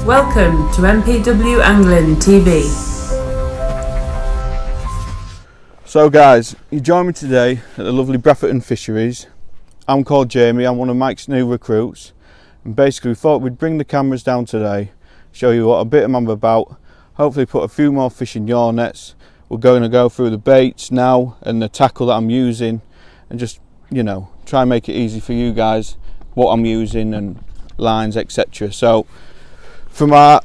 Welcome to MPW Angling TV. So guys, you join me today at the lovely Brafferton Fisheries. I'm called Jamie, I'm one of Mike's new recruits, and basically we thought we'd bring the cameras down today, show you what a bit I'm about, hopefully put a few more fish in your nets. We're going to go through the baits now and the tackle that I'm using, and just, you know, try and make it easy for you guys, what I'm using and lines, etc. So for my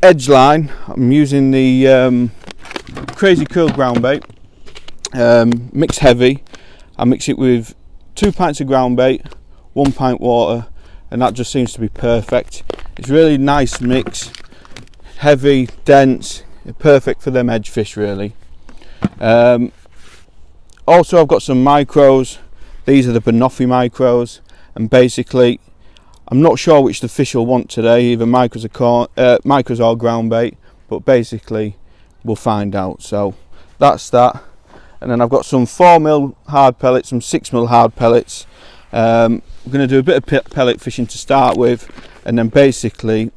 edge line, I'm using the Crazy Cool ground bait, mixed heavy. I mix it with 2 pints of ground bait, 1 pint water, and that just seems to be perfect. It's really nice mix, heavy, dense, perfect for them edge fish really. Also I've got some micros. These are the banoffee micros, and basically I'm not sure which the fish will want today, either micros or ground bait, but basically we'll find out. So that's that. And then I've got some 4mm hard pellets, some 6mm hard pellets. I'm going to do a bit of pellet fishing to start with, and then basically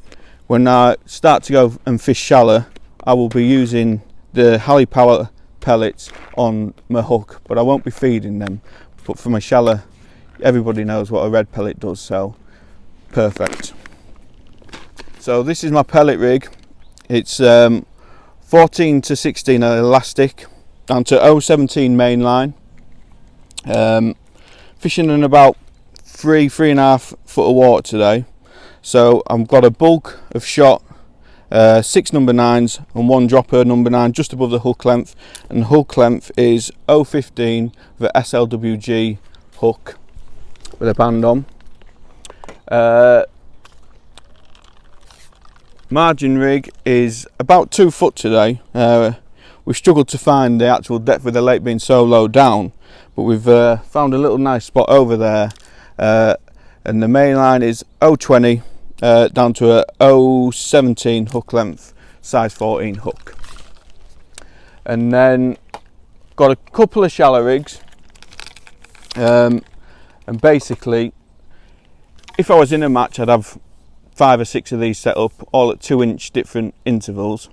when I start to go and fish shallow, I will be using the Halley Power pellets on my hook, but I won't be feeding them. But for my shallow, everybody knows what a red pellet does, so perfect. So this is my pellet rig. It's 14 to 16 elastic down to 0.17 main line. Fishing in about 3.5 foot of water today. So I've got a bulk of shot, 6 number 9s and 1 dropper number 9 just above the hook length, and the hook length is 0.15 with a SLWG hook with a band on. Margin rig is about 2 foot today. We've struggled to find the actual depth with the lake being so low down, but we've found a little nice spot over there, and the main line is 0.20 down to a 0.17 hook length, size 14 hook. And then got a couple of shallow rigs, and basically if I was in a match I'd have 5 or 6 of these set up, all at 2-inch different intervals,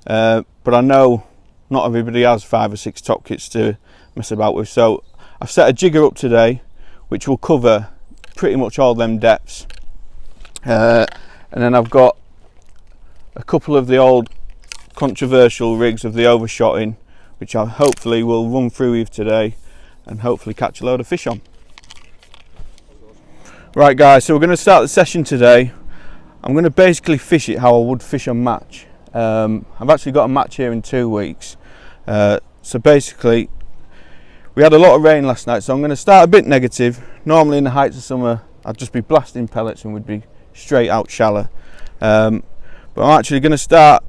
but I know not everybody has 5 or 6 top kits to mess about with, so I've set a jigger up today which will cover pretty much all them depths, and then I've got a couple of the old controversial rigs of the Overshotting, which I hopefully will run through with today and hopefully catch a load of fish on. Right guys, so we're going to start the session today. I'm going to basically fish it how I would fish a match. I've actually got a match here in 2 weeks. So basically we had a lot of rain last night, so I'm going to start a bit negative. Normally in the heights of summer I'd just be blasting pellets and we'd be straight out shallow, but I'm actually going to start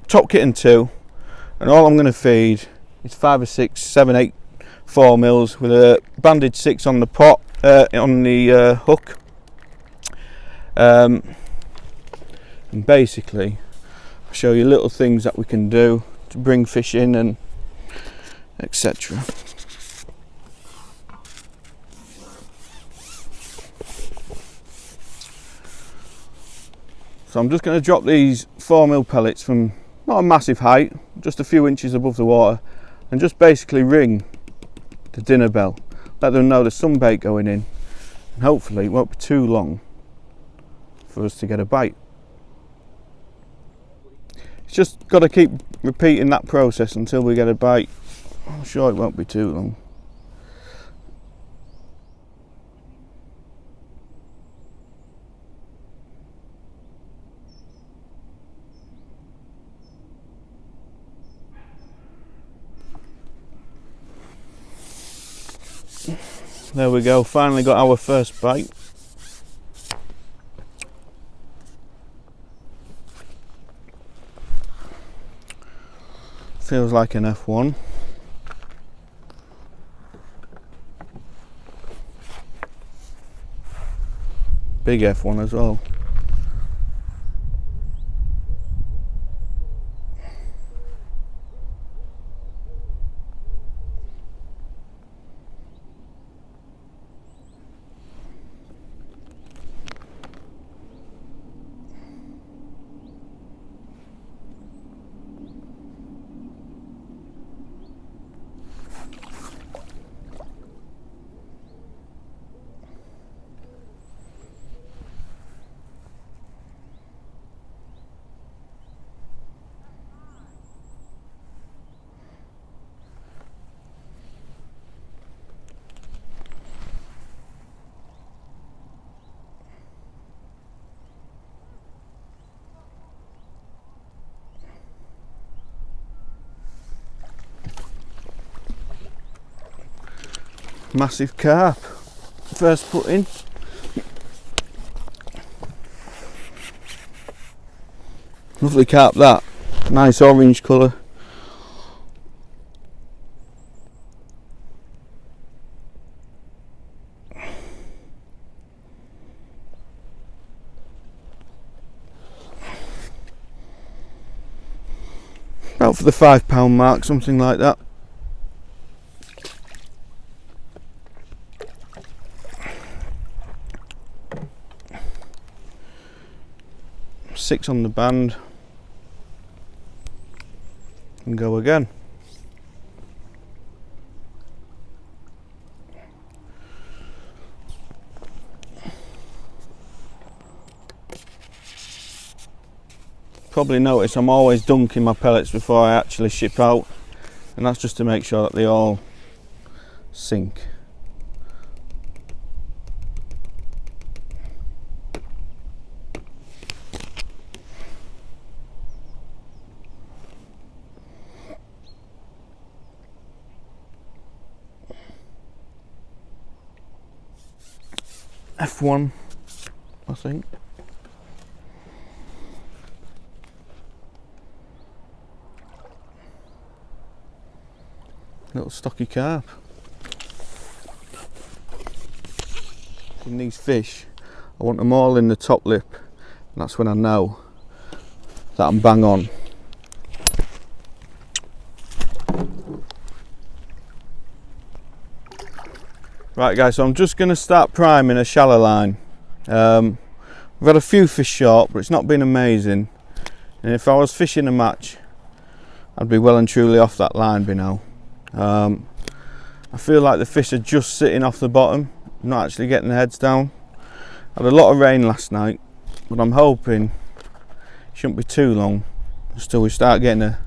top kitting 2, and all I'm going to feed is 5 or 6, 7, 8 4mm with a banded 6 on the pot, on the hook, and basically I'll show you little things that we can do to bring fish in and etc. So I'm just going to drop these 4mm pellets from not a massive height, just a few inches above the water, and just basically ring the dinner bell, let them know there's some bait going in, and hopefully it won't be too long for us to get a bite. It's just got to keep repeating that process until we get a bite. I'm sure it won't be too long. There we go, finally got our first bite. Feels like an F1. Big F1 as well. Massive carp. First put in. Lovely carp that. Nice orange colour. About for the £5 mark, something like that. £6 on the band. And go again. Probably notice I'm always dunking my pellets before I actually ship out, and that's just to make sure that they all sink. F1, I think. Little stocky carp. In these fish, I want them all in the top lip, and that's when I know that I'm bang on. Right guys, so I'm just going to start priming a shallow line. We've had a few fish short, but it's not been amazing, and if I was fishing a match I'd be well and truly off that line by now. I feel like the fish are just sitting off the bottom, not actually getting their heads down. Had a lot of rain last night, but I'm hoping it shouldn't be too long until we start getting a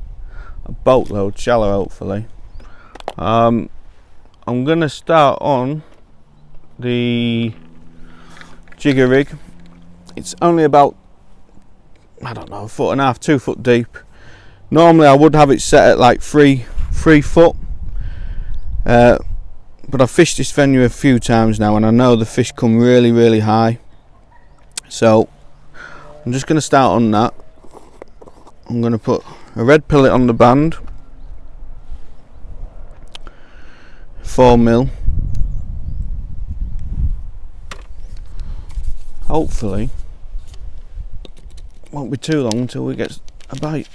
boatload shallow, hopefully. I'm going to start on the JIGGA rig. It's only about, I don't know, 1.5 to 2 foot deep. Normally I would have it set at like 3 foot, but I've fished this venue a few times now and I know the fish come really high, so I'm just going to start on that. I'm going to put a red pellet on the band, 4mm. Hopefully won't be too long until we get a bite.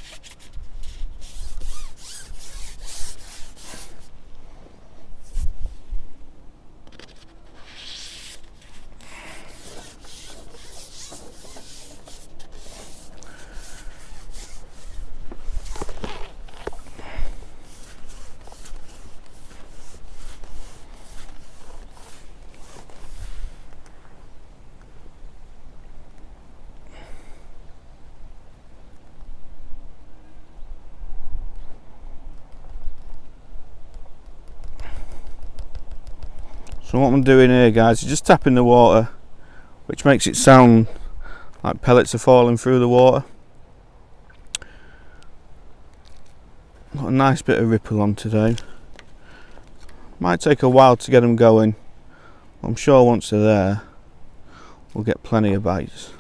So what I'm doing here, guys, is just tapping the water, which makes it sound like pellets are falling through the water. Got a nice bit of ripple on today. Might take a while to get them going. I'm sure once they're there, we'll get plenty of bites.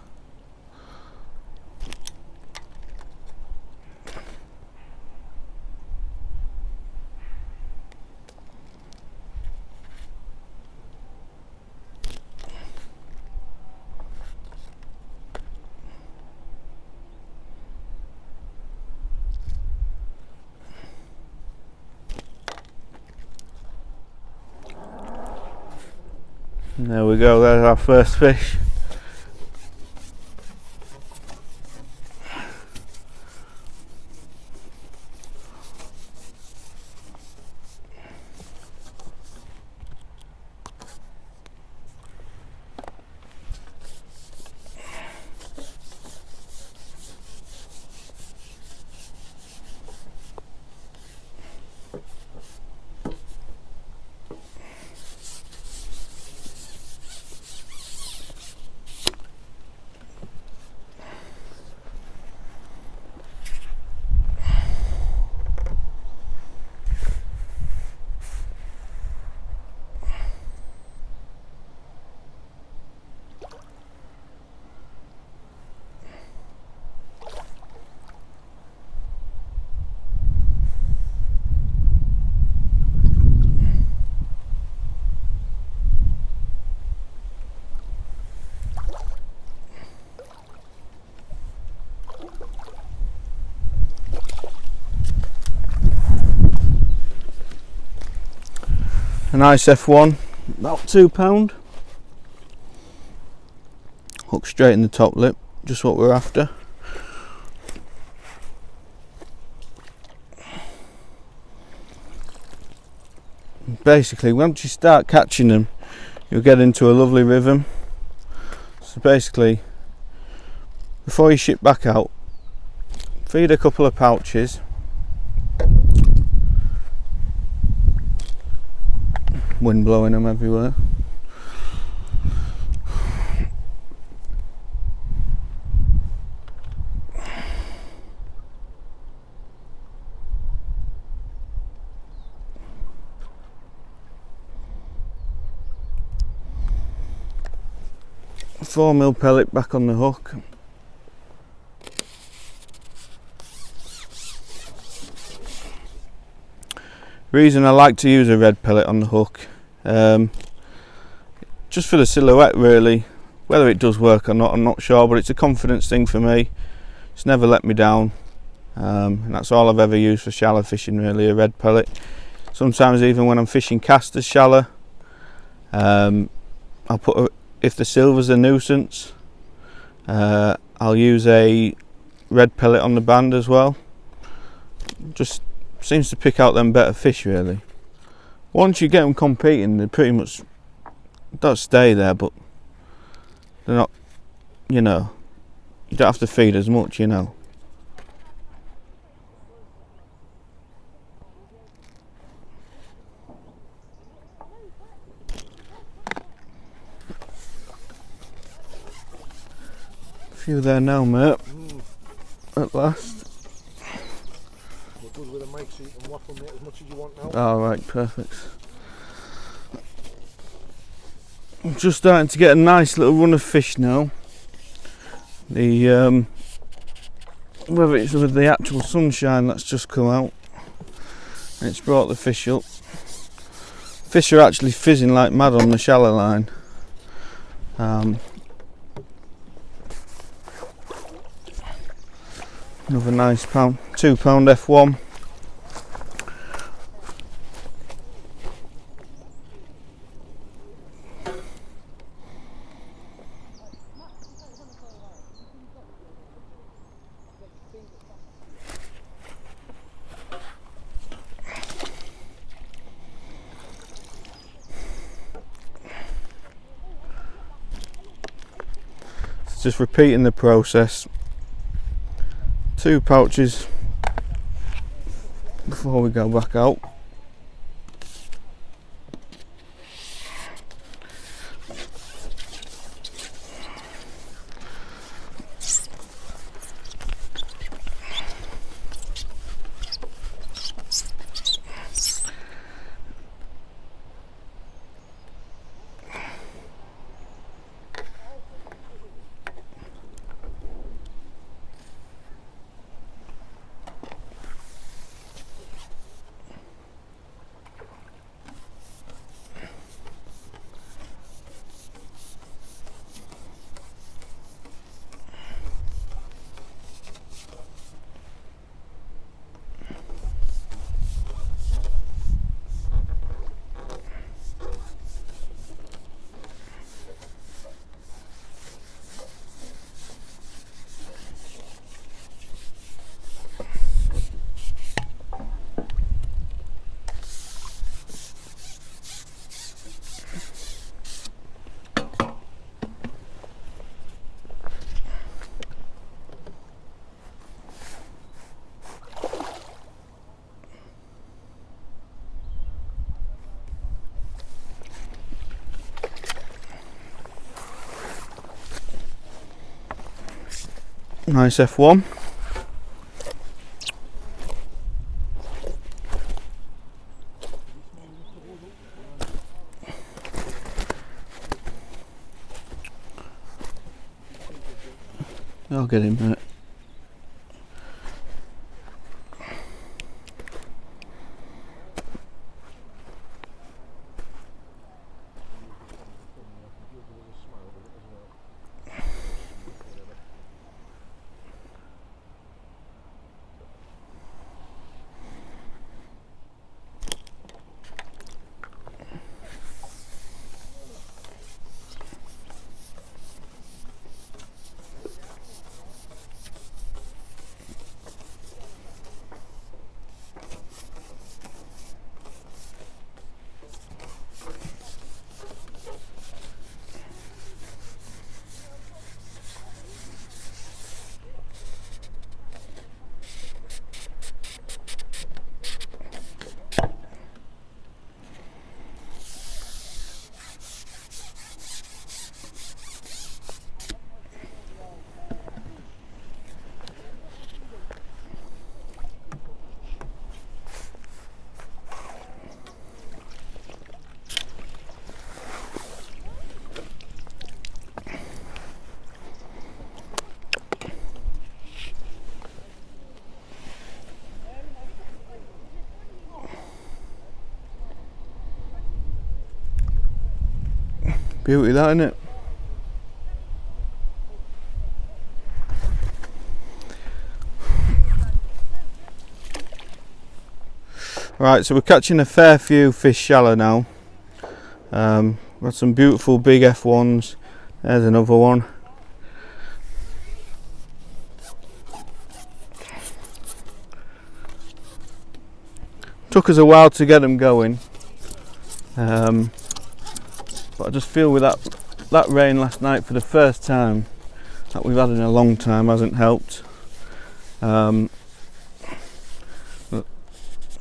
And there we go, there's our first fish. nice F1, about £2. Hook straight in the top lip, just what we're after. Basically, once you start catching them, you'll get into a lovely rhythm. So basically, before you ship back out, feed a couple of pouches. Wind blowing them everywhere. A 4mm pellet back on the hook. Reason I like to use a red pellet on the hook, just for the silhouette really. Whether it does work or not, I'm not sure, but it's a confidence thing for me. It's never let me down, and that's all I've ever used for shallow fishing really, a red pellet. Sometimes even when I'm fishing casters shallow, I'll put if the silver's a nuisance, I'll use a red pellet on the band as well. Just seems to pick out them better fish really. Once you get them competing, they pretty much don't stay there, but they're not, you know, you don't have to feed as much, you know. A few there now, mate. At last. We're good with a mic so you can waffle, mate, as much as you want now. Alright, perfect. I'm just starting to get a nice little run of fish now. The whether it's with the actual sunshine that's just come out, it's brought the fish up. Fish are actually fizzing like mad on the shallow line. Another nice £2 F1. Just repeating the process. 2 pouches before we go back out. Nice F1. I'll get him, mate. Beauty that, isn't it? Right, so we're catching a fair few fish shallow now. Got some beautiful big F1s. There's another one. Took us a while to get them going, but I just feel with that rain last night for the first time that we've had in a long time hasn't helped. But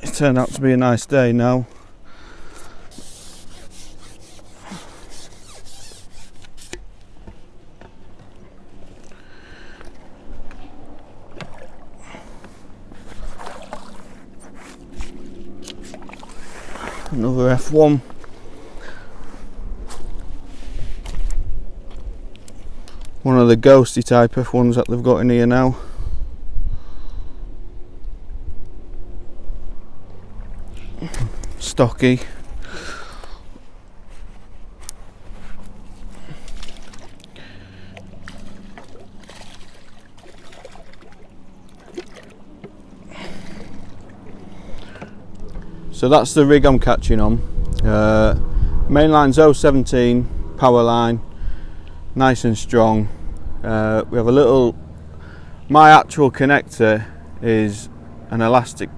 it turned out to be a nice day now. Another F1. One of the ghosty type F1s that they've got in here now. Stocky. So that's the rig I'm catching on. Main line's 017 power line, nice and strong. We have a little, my actual connector is an elastic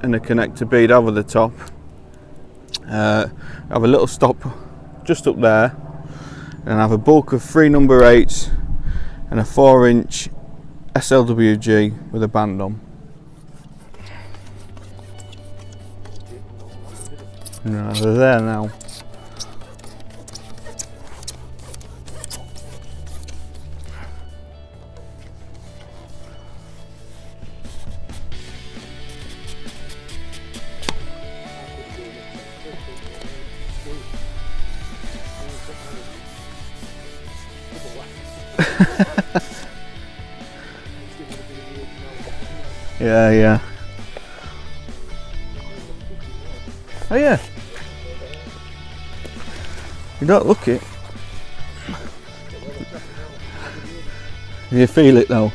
and a connector bead over the top. I have a little stop just up there, and I have a bulk of 3 number 8s and a 4-inch SLWG with a band on. No, they're there now. Yeah. Oh yeah. You don't look it. You feel it though.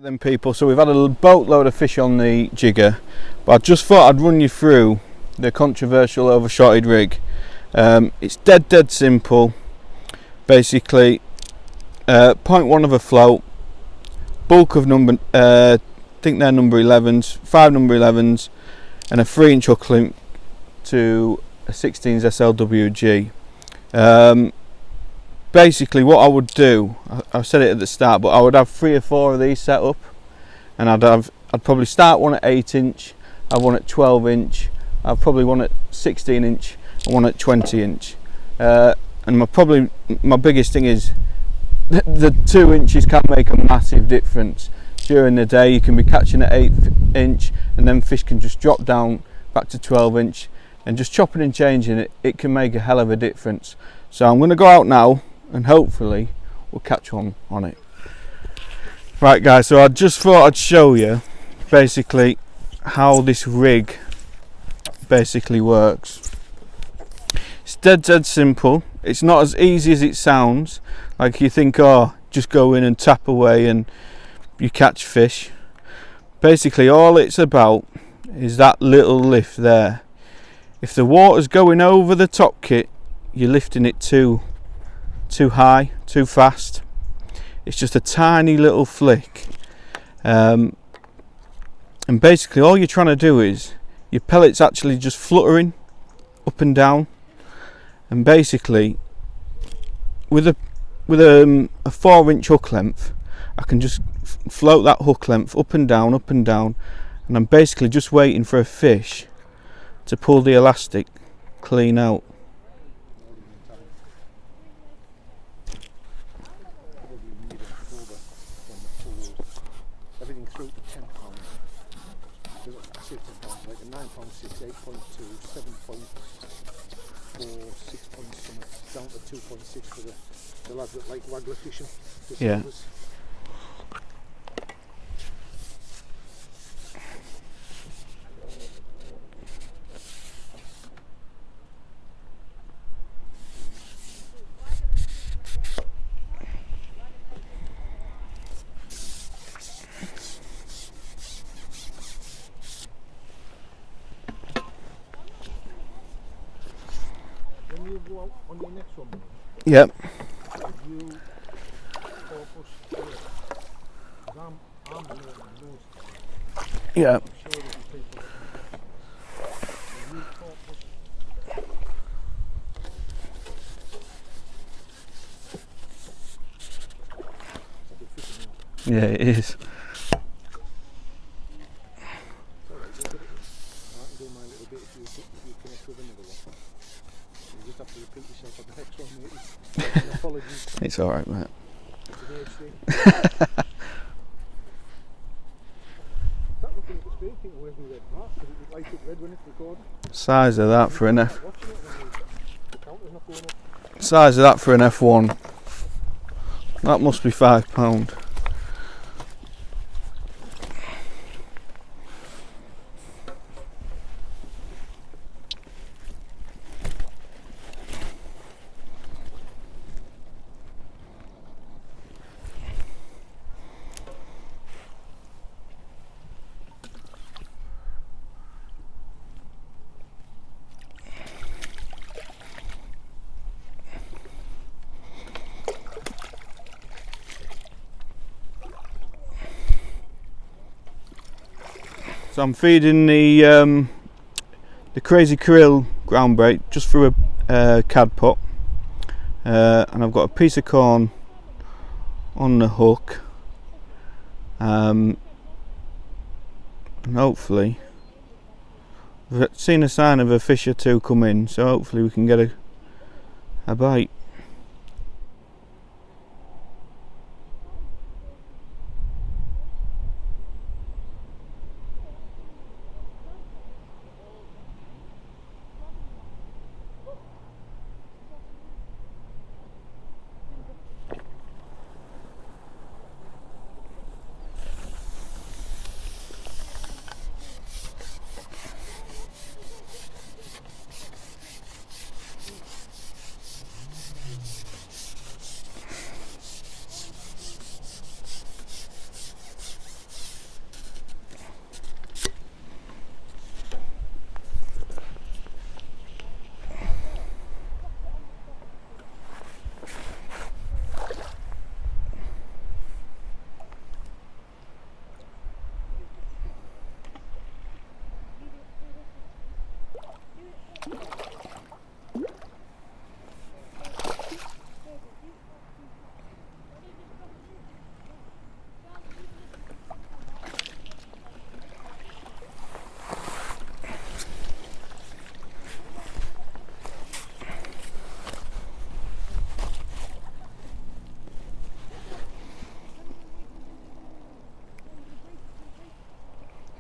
Then people, so we've had a boatload of fish on the jigger, but I just thought I'd run you through the controversial overshotted rig. It's dead simple. Basically 0.1 of a float, bulk of number I think they're number 11s, 5 number 11s, and a 3-inch hook link to a 16s SLWG. Basically what I would do, I said it at the start, but I would have 3 or 4 of these set up, and I'd probably start one at 8-inch, I'd one at 12-inch, I'd probably one at 16-inch, and one at 20-inch. And my biggest thing is the 2 inches can make a massive difference. During the day you can be catching at 8-inch, and then fish can just drop down back to 12-inch, and just chopping and changing it can make a hell of a difference. So I'm going to go out now and hopefully we'll catch on it. Right guys, so I just thought I'd show you basically how this rig basically works. It's dead simple. It's not as easy as it sounds. Like you think, oh, just go in and tap away and you catch fish. Basically all it's about is that little lift there. If the water's going over the top kit, you're lifting it too high, too fast. It's just a tiny little flick, and basically all you're trying to do is your pellet's actually just fluttering up and down, and basically with a 4-inch hook length I can just float that hook length up and down, and I'm basically just waiting for a fish to pull the elastic clean out. Everything through to £10. I say £10, like a £9.6, 8.2, 7.4, 6 points something, down to 2.6 for the lads that like waggler fishing. Yeah. When you go out on your next one, Yep. you focus I'm alone on those. Yeah. I'm sure there'll be people when you focus it's a bit fishing now. Yeah, it is. It's alright, I can do my little bit if you connect with another one. You just have to repeat yourself at the next one, mate. Apologies. It's alright, mate. It's an age thing. Start looking at the screen, thinking where's my red mark, because it lights up red when it's recording. Size of that for an F. Watching it and the counter's not going up. Size of that for an F1. That must be £5. So I'm feeding the Crazy Krill ground bait just through a cad pot, and I've got a piece of corn on the hook, and hopefully we've seen a sign of a fish or two come in, so hopefully we can get a bite.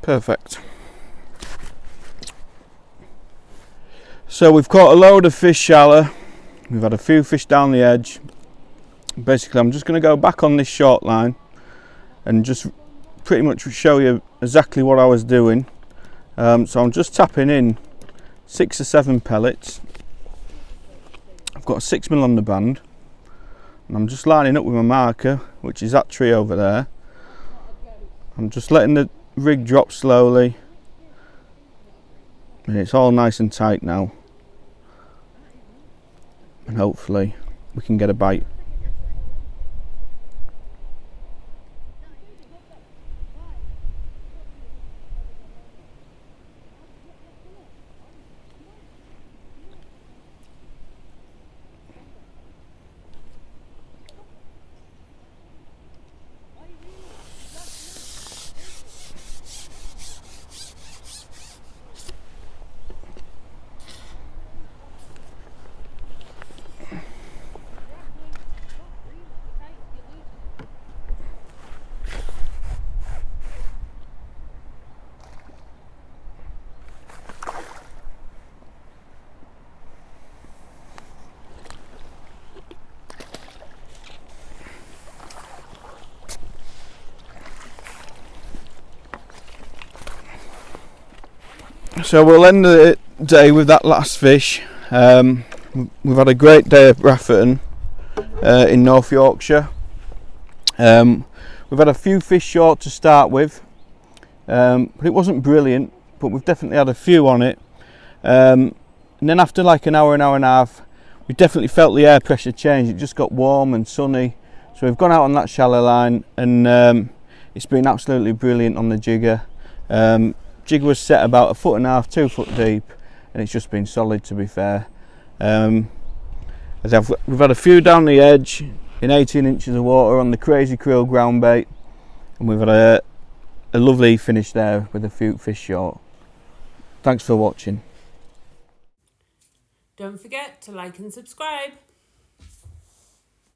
Perfect. So we've caught a load of fish shallow. We've had a few fish down the edge. Basically, I'm just going to go back on this short line and just pretty much show you exactly what I was doing. So I'm just tapping in 6 or 7 pellets. I've got a 6mm on the band, and I'm just lining up with my marker, which is that tree over there. I'm just letting the rig drop slowly, and it's all nice and tight now, and hopefully we can get a bite. So we'll end the day with that last fish. We've had a great day of Rafferton in North Yorkshire. We've had a few fish short to start with, but it wasn't brilliant, but we've definitely had a few on it. And then after like an hour and a half, we definitely felt the air pressure change. It just got warm and sunny. So we've gone out on that shallow line, and it's been absolutely brilliant on the jigger. Jig was set about 1.5 foot, 2 foot deep, and it's just been solid, to be fair. We've had a few down the edge in 18 inches of water on the Crazy Krill ground bait, and we've had a lovely finish there with a few fish short. Thanks for watching. Don't forget to like and subscribe.